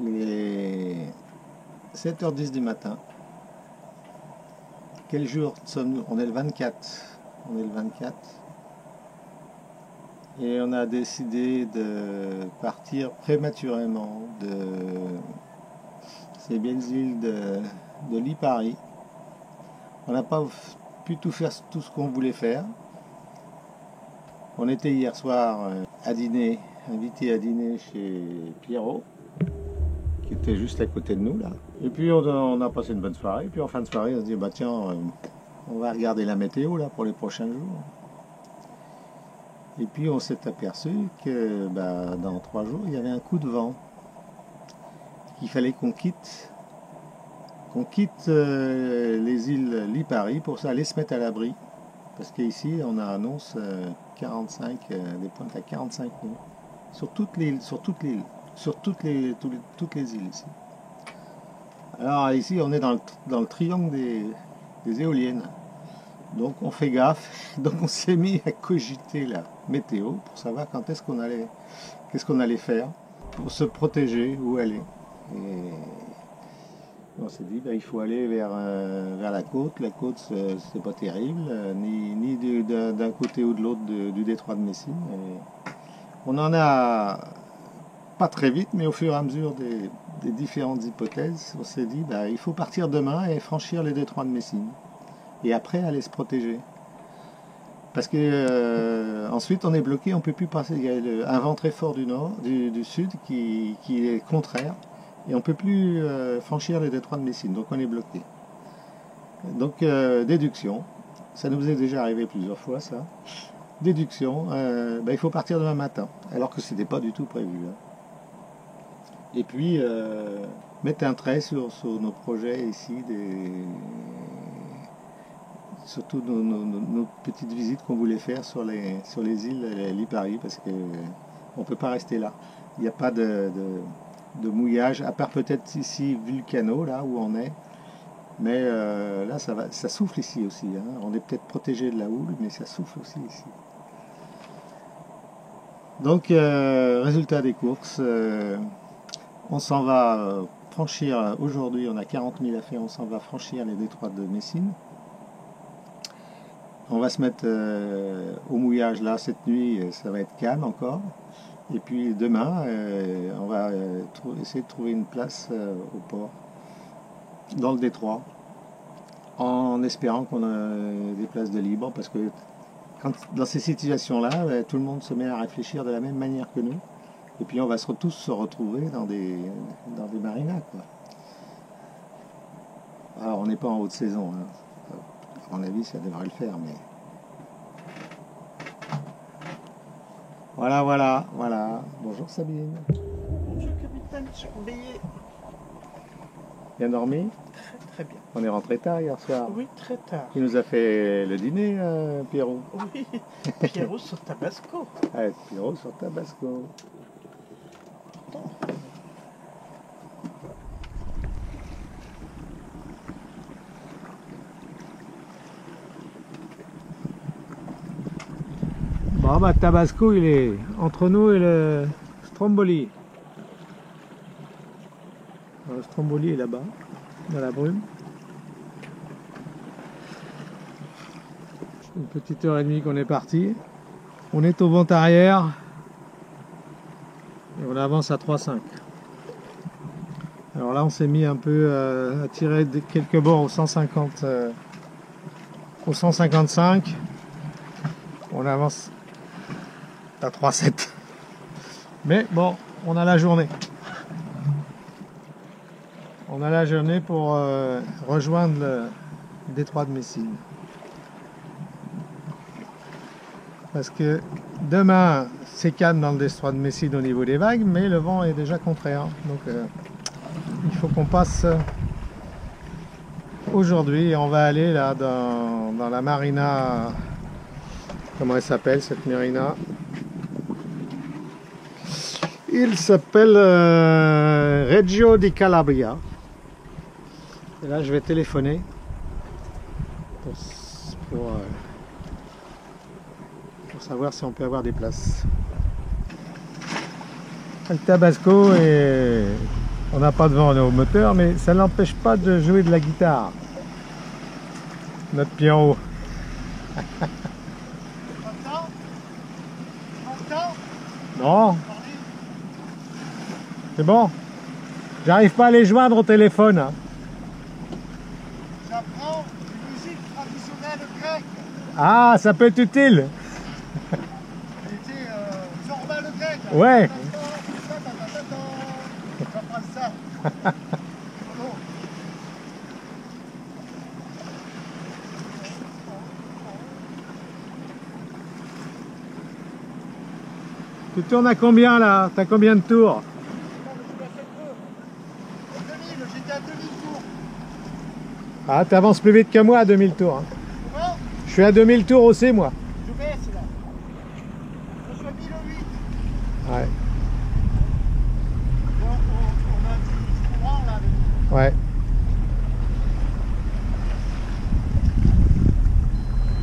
Il est 7h10 du matin. Quel jour sommes-nous? On est le 24. On est le 24. Et on a décidé de partir prématurément de ces belles îles de Lipari. On n'a pas pu tout faire, tout ce qu'on voulait faire. On était hier soir à dîner, invité à dîner chez Pierrot, qui était juste à côté de nous là. Et puis on a passé une bonne soirée. Et puis en fin de soirée, on se dit bah tiens, on va regarder la météo là pour les prochains jours. Et puis on s'est aperçu que dans 3 jours, il y avait un coup de vent. Qu'il fallait qu'on quitte les îles Lipari pour ça aller se mettre à l'abri. Parce qu'ici, on a annonce 45, des pointes à 45 000. Sur toutes les îles ici. Alors ici, on est dans le triangle des éoliennes. Donc on fait gaffe. Donc on s'est mis à cogiter la météo pour savoir qu'est-ce qu'on allait faire pour se protéger, où aller. Et on s'est dit il faut aller vers la côte. La côte c'est pas terrible, ni d'un côté ou de l'autre du détroit de Messine. Et on en a pas très vite, mais au fur et à mesure des différentes hypothèses, on s'est dit il faut partir demain et franchir les détroits de Messine. Et après aller se protéger. Parce que ensuite on est bloqué, on ne peut plus passer. Il y a un vent très fort du sud qui est contraire. Et on ne peut plus franchir les détroits de Messine, donc on est bloqué. Donc déduction, ça nous est déjà arrivé plusieurs fois ça. Déduction, il faut partir demain matin, alors que ce n'était pas du tout prévu. Hein. Et puis mettre un trait sur nos projets ici, surtout nos petites visites qu'on voulait faire sur les îles Lipari, parce qu'on ne peut pas rester là. Il n'y a pas de mouillage, à part peut-être ici Vulcano, là où on est. Mais là, ça souffle ici aussi. Hein. On est peut-être protégé de la houle, mais ça souffle aussi ici. Donc, résultat des courses, on s'en va franchir, aujourd'hui on a 40 000 à faire, on s'en va franchir les détroits de Messine. On va se mettre au mouillage là, cette nuit, ça va être calme encore. Et puis demain, on va essayer de trouver une place au port, dans le détroit, en espérant qu'on a des places de libre, parce que dans ces situations-là, tout le monde se met à réfléchir de la même manière que nous, et puis on va tous se retrouver dans des marinas, quoi. Alors on n'est pas en haute saison, hein. À mon avis ça devrait le faire, mais... Voilà. Bonjour Sabine. Bonjour capitaine, surveillé. Bien dormi? Très bien. On est rentré tard hier soir. Oui, très tard. Il nous a fait le dîner, Pierrot. Oui, Pierrot sur Tabasco. Ouais, Pierrot sur Tabasco. Bon Tabasco il est entre nous et le Stromboli. Le Stromboli est là-bas, dans la brume. Une petite heure et demie qu'on est parti. On est au vent arrière et on avance à 3,5. Alors là on s'est mis un peu à tirer quelques bords au 150, au 155. On avance à 3,7. Mais bon, on a la journée. On a la journée pour rejoindre le détroit de Messine. Parce que demain, c'est calme dans le détroit de Messine au niveau des vagues, mais le vent est déjà contraire. Donc il faut qu'on passe aujourd'hui. On va aller là dans la marina. Comment elle s'appelle cette marina? Il s'appelle Reggio di Calabria. Et là, je vais téléphoner pour savoir si on peut avoir des places. Le Tabasco est On n'a pas de vent au moteur, mais ça n'empêche pas de jouer de la guitare. Notre piano. Non. C'est bon. J'arrive pas à les joindre au téléphone. Hein. J'apprends une musique traditionnelle grecque. Ah, ça peut être utile. C'était Zorba le grec. Ouais. J'apprends ça. Tu tournes à combien là? T'as combien de tours? 2000, j'étais à 2000 tours. Ah, t'avances plus vite que moi à 2000 tours. Hein. Comment? Je suis à 2000 tours aussi moi. Je baisse là. Je suis à 1008. Ouais. On a du courant là. Ouais.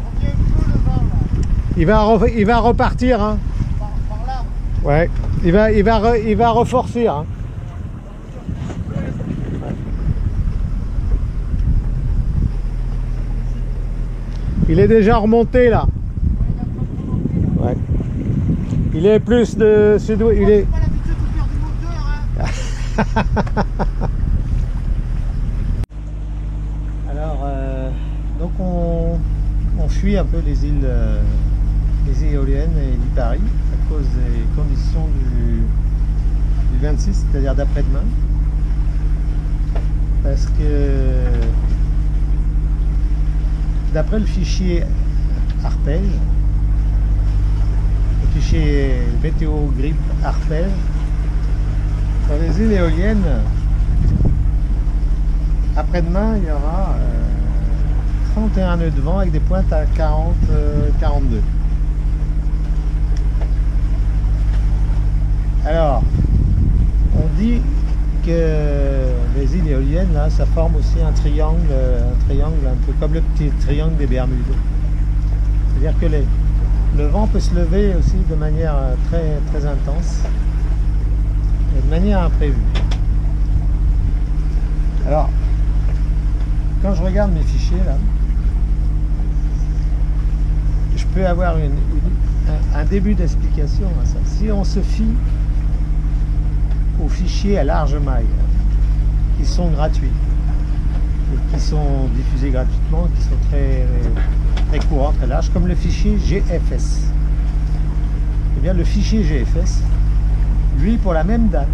On vient un peu le vent là. Il va repartir. Hein. Par là. Ouais. Il va reforcir. Hein. Ouais. Il est déjà remonté là. Ouais. Il est plus de sud-ouest. Il est. Pas l'habitude de faire du moteur, hein. Alors, donc on fuit un peu les îles éoliennes et l'Ipari à cause des conditions du 26, c'est-à-dire d'après-demain. Parce que d'après le fichier arpège, le fichier météo grippe arpège, sur les îles éoliennes, après-demain, il y aura 31 nœuds de vent avec des pointes à 40, 42. Alors, on dit que les îles éoliennes, là, ça forme aussi un triangle un peu comme le petit triangle des Bermudes. C'est-à-dire que le vent peut se lever aussi de manière très, très intense et de manière imprévue. Alors, quand je regarde mes fichiers là, je peux avoir un début d'explication à ça. Si on se fie aux fichiers à large maille, qui sont gratuits, et qui sont diffusés gratuitement, qui sont très, très courants, très larges, comme le fichier GFS. Eh bien, le fichier GFS, lui, pour la même date,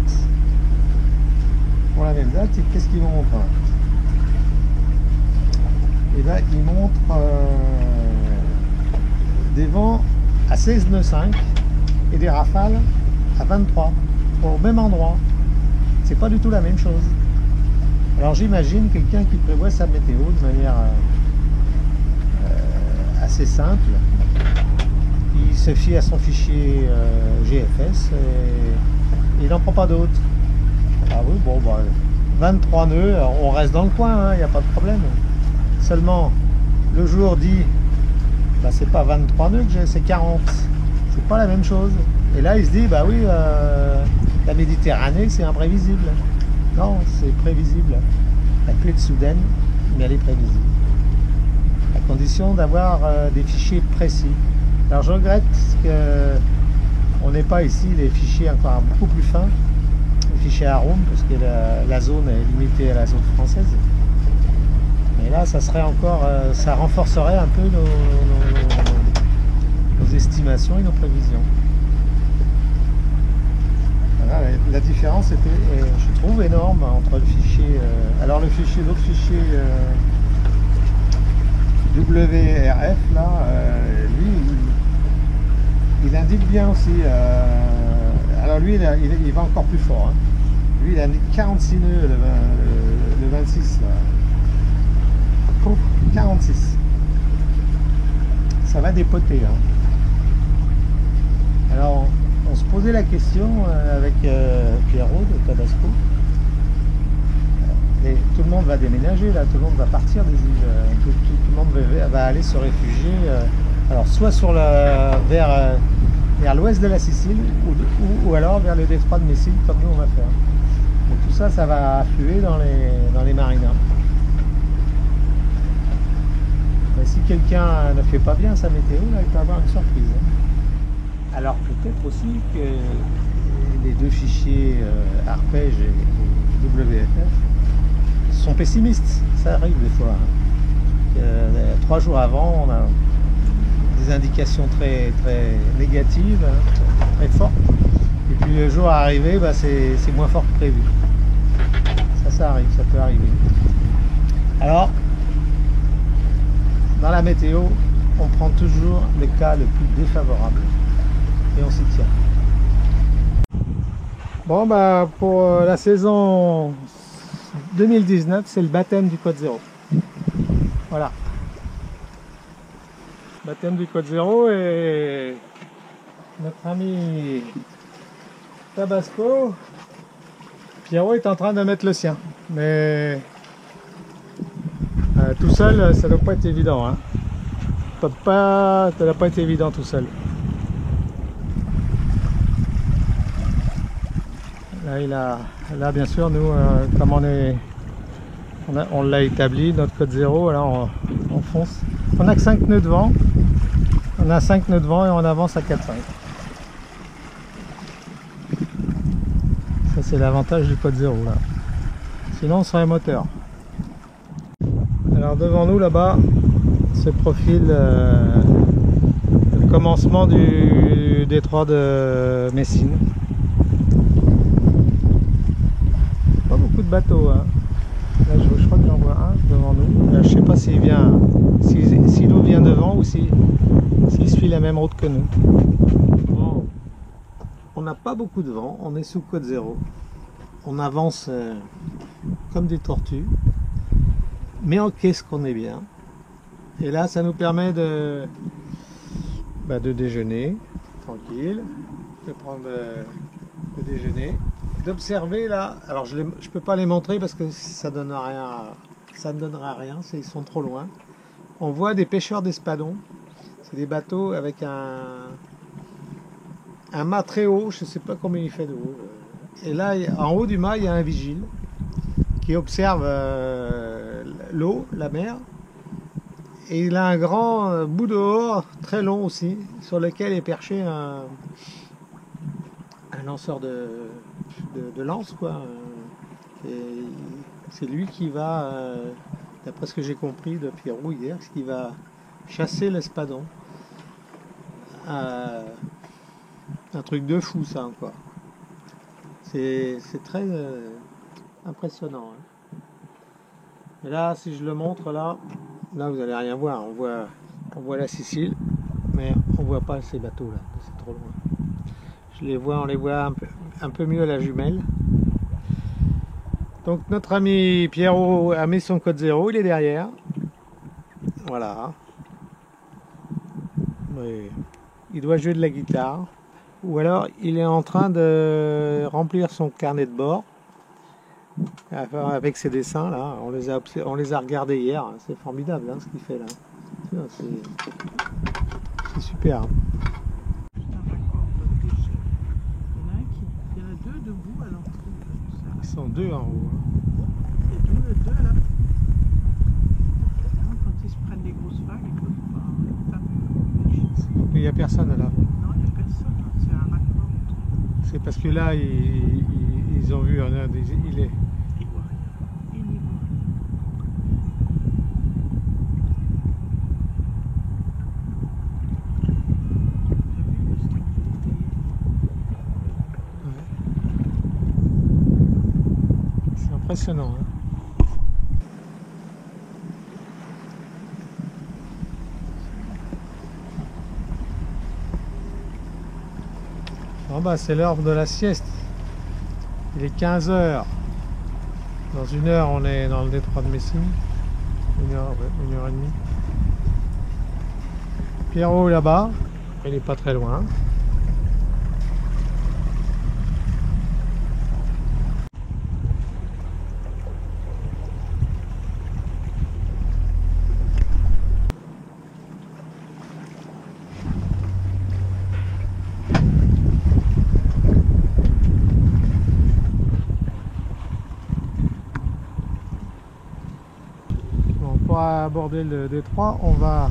qu'est-ce qu'il montre? Et là, il montre des vents à 16 nœuds 5 et des rafales à 23 au même endroit. C'est pas du tout la même chose. Alors j'imagine quelqu'un qui prévoit sa météo de manière assez simple. Il se fie à son fichier GFS et il n'en prend pas d'autres. Ah oui, bon, bah, 23 nœuds, on reste dans le coin, il n'y a pas de problème. Seulement, le jour dit, bah, c'est pas 23 nœuds que j'ai, c'est 40. C'est pas la même chose. Et là, il se dit, bah oui, la Méditerranée, c'est imprévisible. Non, c'est prévisible. La pluie est soudaine, mais elle est prévisible. À condition d'avoir des fichiers précis. Alors, je regrette qu'on n'ait pas ici les fichiers encore beaucoup plus fins, les fichiers Arome, parce que la zone est limitée à la zone française. Mais là, ça serait encore, ça renforcerait un peu nos estimations et nos prévisions. Voilà, la différence était, je trouve, énorme entre le fichier. Alors l'autre fichier WRF là, lui, il indique bien aussi. Alors lui, il va encore plus fort. Hein. Lui, il indique 46 nœuds le 26 là. 46. Ça va dépoter. Hein. Alors, on se posait la question avec Pierrot de Tabasco. Et tout le monde va déménager, là, tout le monde va partir des îles. Tout le monde va aller se réfugier. Alors, soit sur vers l'ouest de la Sicile, ou alors vers le détroit de Messine, comme nous on va faire. Donc tout ça, ça va affluer dans les marinas. Mais si quelqu'un ne fait pas bien sa météo, là, il peut avoir une surprise. Alors peut-être aussi que les deux fichiers arpège et WFF sont pessimistes. Ça arrive des fois. 3 jours avant, on a des indications très, très négatives, hein, très fortes. Et puis le jour arrivé, bah, c'est moins fort que prévu. Ça arrive, ça peut arriver. Alors, dans la météo, on prend toujours le cas le plus défavorable et on s'y tient. Bon, bah, pour la saison 2019, c'est le baptême du code 0. Voilà. Baptême du code 0 et notre ami Tabasco, Pierrot est en train de mettre le sien. Mais tout seul, ça ne doit pas être évident. Hein. Ça ne doit pas être évident tout seul. Là bien sûr, nous, comme on l'a établi, notre code 0, alors on fonce. On n'a que 5 nœuds de vent. On a 5 nœuds de vent et on avance à 4-5. Ça, c'est l'avantage du code 0 là. Sinon, on serait moteur. Alors devant nous là-bas se profile le commencement du détroit de Messine. Pas beaucoup de bateaux. Hein. Là, je crois que j'en vois un devant nous. Là, je sais pas s'il vient, si l'eau vient devant ou s'il suit la même route que nous. Bon. On n'a pas beaucoup de vent, on est sous code 0. On avance comme des tortues, mais en qu'est-ce qu'on est bien. Et là, ça nous permet de déjeuner tranquille, de prendre le déjeuner, d'observer là. Alors je peux pas les montrer parce que ça donne rien, ça ne donnera rien, ils sont trop loin. On voit des pêcheurs d'espadons. C'est des bateaux avec un mât très haut, je ne sais pas combien il fait de haut. Et là, en haut du mât, il y a un vigile qui observe l'eau, la mer. Et il a un grand bout dehors, très long aussi, sur lequel est perché un lanceur de lance, quoi. Et c'est lui qui va, d'après ce que j'ai compris de Pierrot hier, qui va chasser l'espadon. Un truc de fou, ça, quoi. C'est très impressionnant. Hein. Et là, si je le montre, là vous n'allez rien voir. On voit la Sicile, mais on voit pas ces bateaux-là. C'est trop loin. On les voit un peu mieux à la jumelle. Donc notre ami Pierrot a mis son code 0, il est derrière. Voilà. Oui. Il doit jouer de la guitare. Ou alors il est en train de remplir son carnet de bord avec ses dessins là. On les a regardés hier. C'est formidable hein, ce qu'il fait là. C'est super. Il y en a deux debout à l'entrée. Ils sont deux en haut. Et deux là. Quand ils se prennent des grosses vagues, ils peuvent pas. Mais il n'y a personne là. Non, il n'y a personne. C'est un raccord. C'est parce que là, ils ont vu il est. Ils voient rien. Ils n'y voient Ouais. C'est impressionnant. Hein. Bon bah c'est l'heure de la sieste. Il est 15 h. Dans 1 heure on est dans le détroit de Messine. 1 heure et demie. Pierrot est là-bas. Il n'est pas très loin. aborder le détroit, on va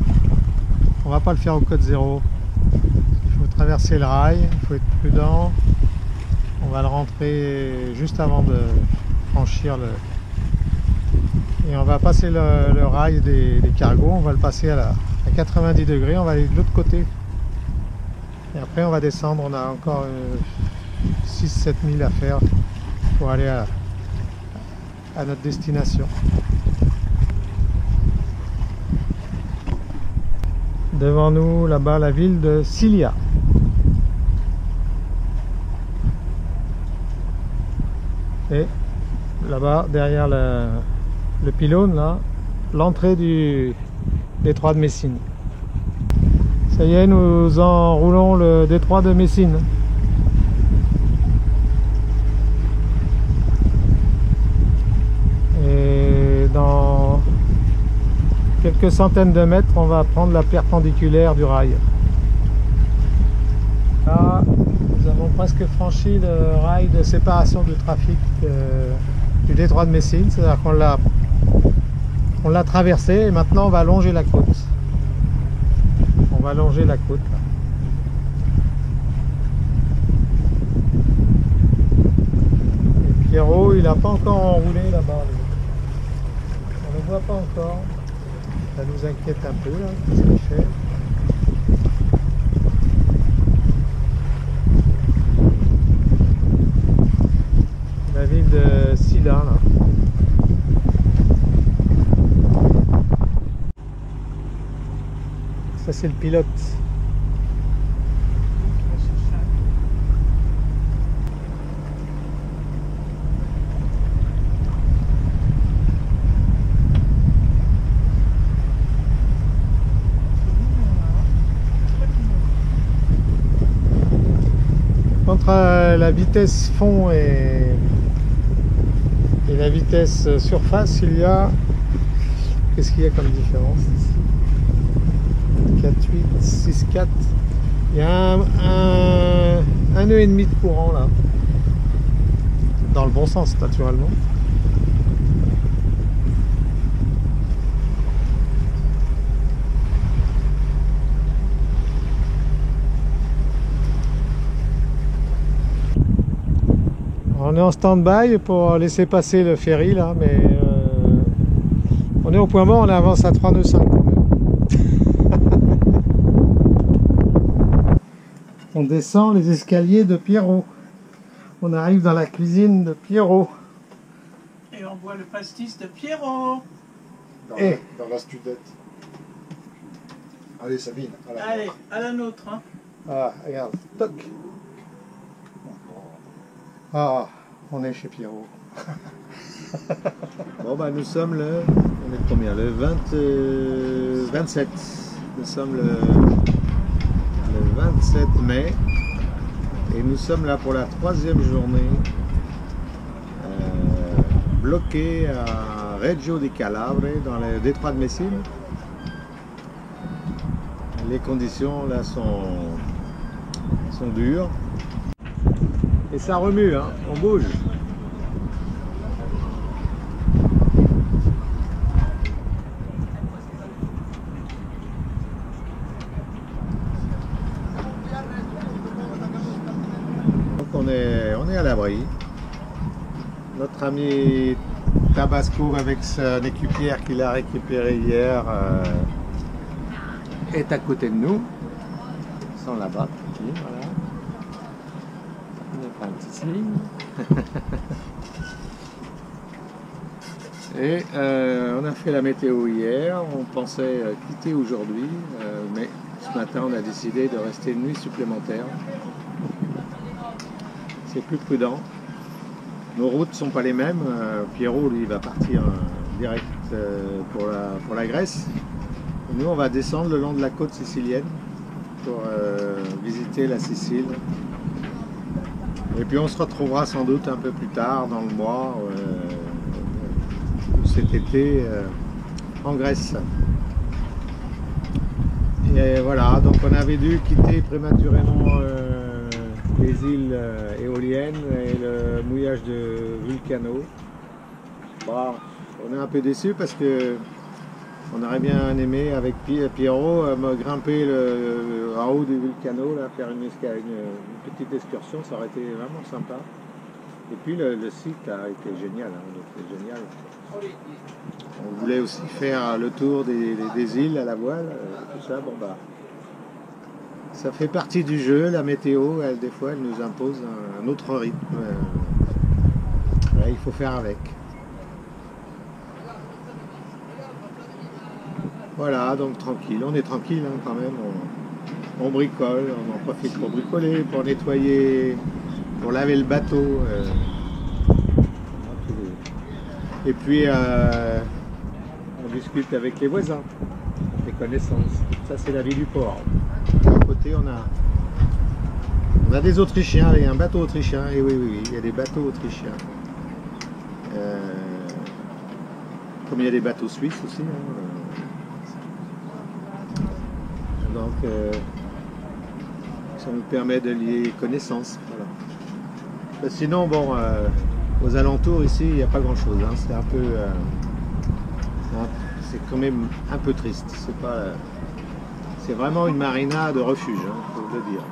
pas le faire au code 0. Il faut traverser le rail, il faut être prudent. On va le rentrer juste avant de franchir le... Et on va passer le rail des cargos, on va le passer à 90 degrés, on va aller de l'autre côté. Et après on va descendre, on a encore 6-7 000 à faire pour aller à notre destination. Devant nous, là-bas, la ville de Cilia. Et là-bas, derrière le pylône, là, l'entrée du détroit de Messine. Ça y est, nous enroulons le détroit de Messine. Et dans quelques centaines de mètres, on va prendre la perpendiculaire du rail. Là, nous avons presque franchi le rail de séparation du trafic du détroit de Messine, c'est-à-dire qu'on l'a traversé et maintenant on va longer la côte. On va longer la côte là. Et Pierrot, il n'a pas encore enroulé là-bas. On ne le voit pas encore. Ça nous inquiète un peu là, qu'est-ce qu'il fait? La ville de Silla là. Ça c'est le pilote. Entre la vitesse fond et la vitesse surface, il y a... Qu'est-ce qu'il y a comme différence ici? 4, 8, 6, 4. Il y a un nœud et demi de courant là. Dans le bon sens naturellement. On est en stand-by pour laisser passer le ferry là, mais on est au point mort, on avance à 3 nœuds 5 quand même. On descend les escaliers de Pierrot. On arrive dans la cuisine de Pierrot. Et on voit le pastis de Pierrot. Dans la studette. Allez Sabine. Allez, à la nôtre. Hein. Ah, regarde, toc. Ah, on est chez Pierrot. Bon bah nous sommes le... On est combien? Le 27. Nous sommes le 27 mai. Et nous sommes là pour la 3e journée. Bloqués à Reggio di Calabre, dans le détroit de Messine. Les conditions là sont dures. Et ça remue, hein, on bouge. Donc on est à l'abri. Notre ami Tabasco avec son équipière qu'il a récupérée hier est à côté de nous. Ils sont là-bas, voilà. On a fait un petit signe. Et on a fait la météo hier, on pensait quitter aujourd'hui, mais ce matin on a décidé de rester une nuit supplémentaire. C'est plus prudent. Nos routes ne sont pas les mêmes. Pierrot lui va partir direct pour la Grèce. Et nous on va descendre le long de la côte sicilienne pour visiter la Sicile. Et puis on se retrouvera sans doute un peu plus tard dans le mois ou cet été en Grèce. Et voilà, donc on avait dû quitter prématurément les îles éoliennes et le mouillage de Vulcano. Bon, on est un peu déçus parce que On aurait bien aimé avec Pierrot grimper en haut du Vulcano, là, faire une petite excursion, ça aurait été vraiment sympa. Et puis le site a été génial, hein, c'était génial. On voulait aussi faire le tour des îles à la voile, tout ça, bon bah. Ça fait partie du jeu, la météo, des fois elle nous impose un autre rythme. Il faut faire avec. Voilà, donc tranquille, on est tranquille hein, quand même, on bricole, on en profite pour bricoler, pour nettoyer, pour laver le bateau. Et puis on discute avec les voisins, les connaissances. Ça c'est la vie du port. À côté on a des Autrichiens, il y a un bateau autrichien, et oui, il y a des bateaux autrichiens. Comme il y a des bateaux suisses aussi. Hein, donc ça nous permet de lier connaissances. Voilà. Sinon, bon, aux alentours ici, il n'y a pas grand chose. Hein, c'est un peu, c'est quand même un peu triste. C'est vraiment une marina de refuge, hein, faut le dire.